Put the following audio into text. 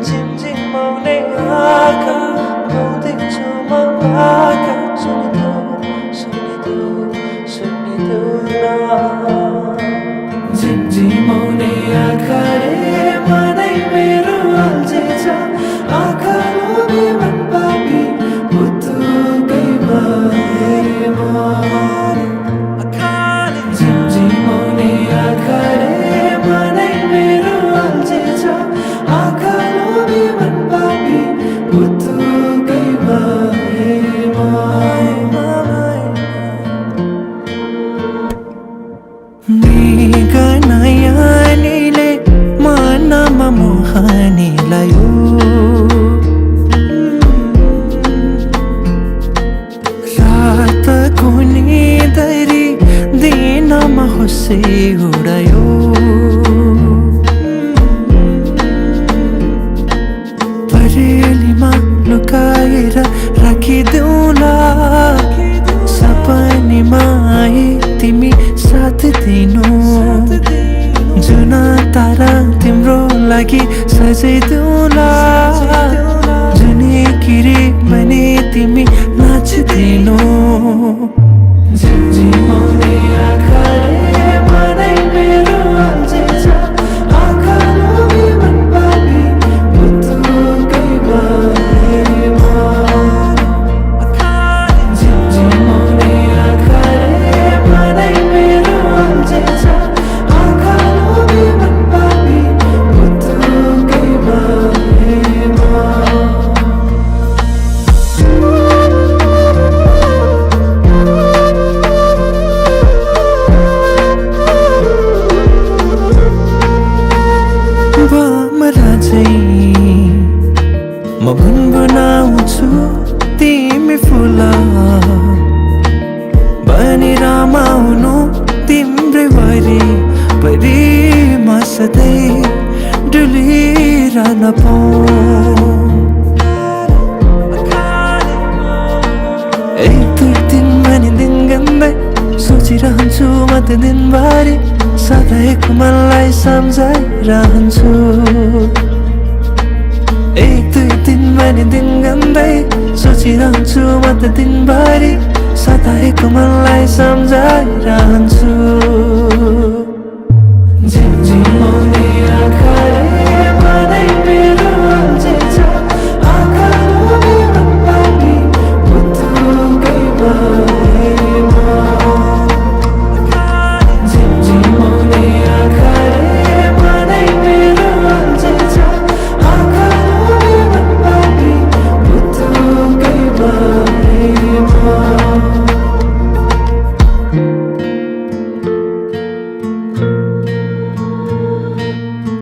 झिमझिमाउने आँखा गाउँदैछु म भाका सुनिदेऊ न झिमझिमाउने आँखा रे मनै मेरो अल्झेछ आँखा लोभी मन पापी पुतुकै भएमा झिमझिमाउने आँखा रे मनै मेरो अल्झेछ आँखा लोभी मन पापी पुतुकै भएमा गनायानीले मनमा मोहनी लायो रातको निदरी दिनमा होसे उडायो परेलीमा लुकाएर राखिदेऊला सपनीमा आए तिमी साथ दिनु जुन तारा तिम्रो लागि सजाइदेऊला जुनी किरी भने तिमी नाचिदिनु झिमझिमाउने आँखा रे मनै मेरो अल्झेछ आँखा लोभी मन पापी पुतुकै भएमा झिमझिमाउने आँखा रे मनै मेरो अल्झेछ आँखा लोभी मन पापी पुतुकै भएमा म गुनगुनाउँछु तिमी फुल बनी रमाउनु तिम्रै वरिपरि म सधैँ डुलिरहन पाऊँ एक दुई दिन भने दिन गन्दै सोचिरहन्छु म त दिनभरि सधैँको मनलाई सम्झाइरहन्छु एक दुई दिन भने दिन गन्दै सोचिरहन्छु म त दिनभरि सधैँको मनलाई सम्झाइरहन्छु